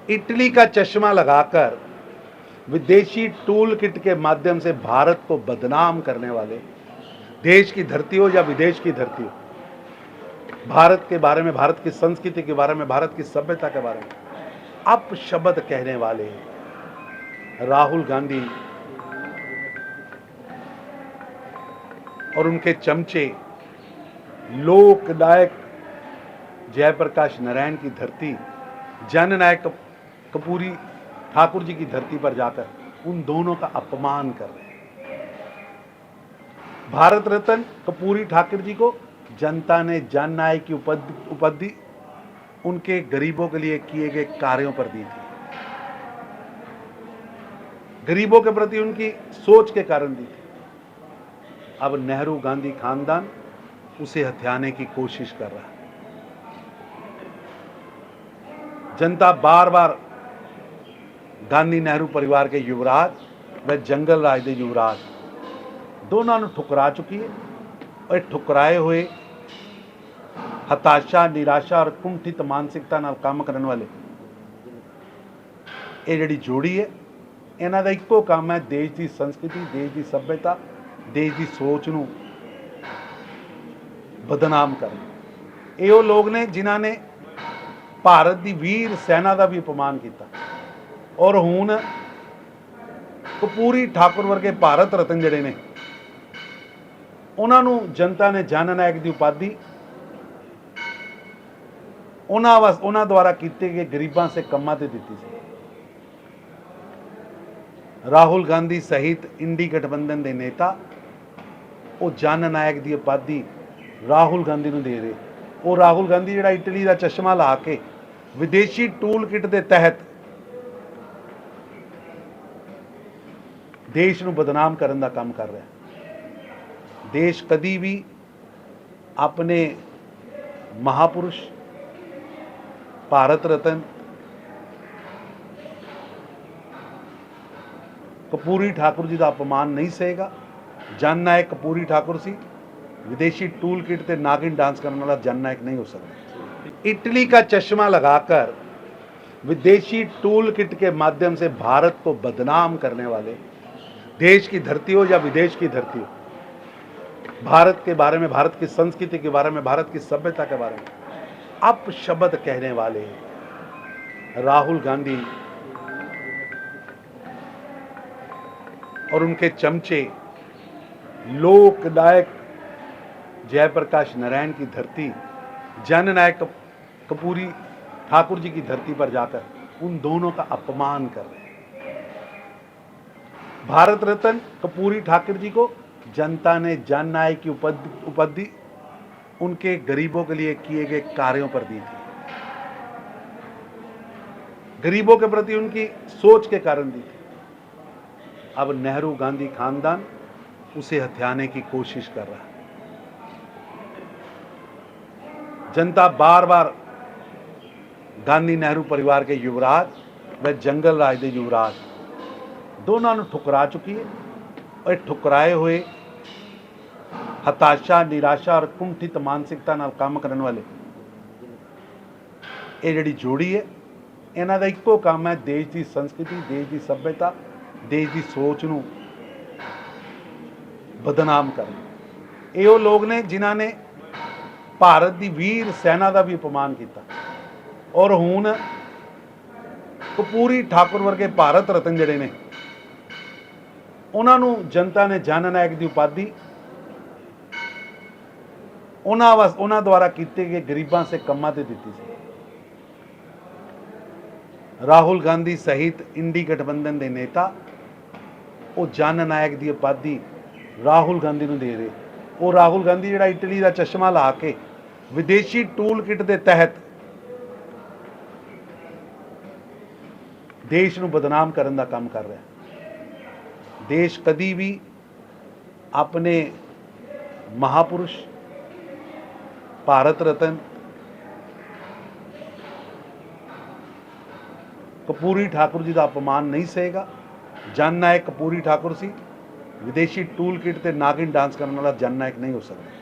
Italy का चश्मा लगाकर विदेशी टूल किट के माध्यम से भारत को बदनाम करने वाले, देश की धरती हो या विदेश की धरती हो, भारत के बारे में, भारत की संस्कृति के बारे में, भारत की सभ्यता के बारे में अपशब्द कहने वाले राहुल गांधी और उनके चमचे लोकनायक जयप्रकाश नारायण की धरती, जननायक कर्पूरी ठाकुर जी की धरती पर जाकर उन दोनों का अपमान कर रहे हैं। भारत रत्न कर्पूरी ठाकुर जी को जनता ने जननायक की उपाधि उनके गरीबों के लिए किए गए कार्यों पर दी थी, गरीबों के प्रति उनकी सोच के कारण दी थी। अब नेहरू गांधी खानदान उसे हथियाने की कोशिश कर रहा है। जनता बार बार गांधी नेहरू परिवार के युवराज व जंगल राज के युवराज दोनों ने ठुकरा चुकी है और ठुकराए हुए हताशा, निराशा और कुंठित मानसिकता नाल काम करने वाले ये जिहड़ी जोड़ी है, इन्हां दा इक्को काम है देश की संस्कृति, देश की सभ्यता, देश की सोच नूं बदनाम करना। ये वो लोग ने जिन्हां ने भारत की वीर सेना का भी अपमान किया और हुण कर्पूरी ठाकुर वर्गे भारत रत्न जिहड़े ने उन्होंने जनता ने जननायक की उपाधि उन्होंने द्वारा किए गए गरीबों से कमां ते दिती सी। राहुल गांधी सहित इंडी गठबंधन के नेता वो जननायक की उपाधि राहुल गांधी को दे रहे। वो राहुल गांधी जिहड़ा इटली का चश्मा ला के विदेशी टूल किट के तहत देश को बदनाम करने का काम कर रहा है। देश कदी भी अपने महापुरुष भारत रत्न कर्पूरी ठाकुर जी का अपमान नहीं सहेगा। जननायक कर्पूरी ठाकुर सी, विदेशी टूल किट ते नागिन डांस करने वाला जननायक नहीं हो सकता। इटली का चश्मा लगाकर विदेशी टूल किट के माध्यम से भारत को बदनाम करने वाले, देश की धरती हो या विदेश की धरती हो, भारत के बारे में, भारत की संस्कृति के बारे में, भारत की सभ्यता के बारे में अपशब्द कहने वाले राहुल गांधी और उनके चमचे लोकनायक जयप्रकाश नारायण की धरती, जननायक कर्पूरी ठाकुर जी की धरती पर जाकर उन दोनों का अपमान कर रहे हैं। भारत रत्न कर्पूरी ठाकुर जी को जनता ने जननायक की उपाधि उनके गरीबों के लिए किए गए कार्यों पर दी थी, गरीबों के प्रति उनकी सोच के कारण दी थी। अब नेहरू गांधी खानदान उसे हथियाने की कोशिश कर रहा है। जनता बार बार गांधी नेहरू परिवार के युवराज व जंगल राज के युवराज दोनों ने ठुकरा चुकी है और ठुकराए हुए हताशा, निराशा और कुंठित मानसिकता नाल काम करने वाले ये जिहड़ी जोड़ी है, इन्हां दा इक्को काम है देश की संस्कृति, देश की सभ्यता, देश की सोच नूं बदनाम करना। ये वो लोग ने जिन्हां ने भारत की वीर सेना का भी अपमान किया और हुण कर्पूरी ठाकुर वर्गे भारत रत्न जिहड़े ने उन्होंने जनता ने जननायक की उपाधि उन्होंने द्वारा किए गए गरीबों से कमां ते दिती सी। राहुल गांधी सहित इंडी गठबंधन के नेता वो जननायक की उपाधि राहुल गांधी को दे रहे। वो राहुल गांधी जिहड़ा इटली का चश्मा ला के विदेशी टूल किट के तहत देश को बदनाम करने का काम कर रहा है। देश कदी भी अपने महापुरुष भारत रत्न कर्पूरी ठाकुर जी का अपमान नहीं सहेगा। जननायक कर्पूरी ठाकुर सी, विदेशी टूल किट ते नागिन डांस करने वाला जननायक नहीं हो सकता।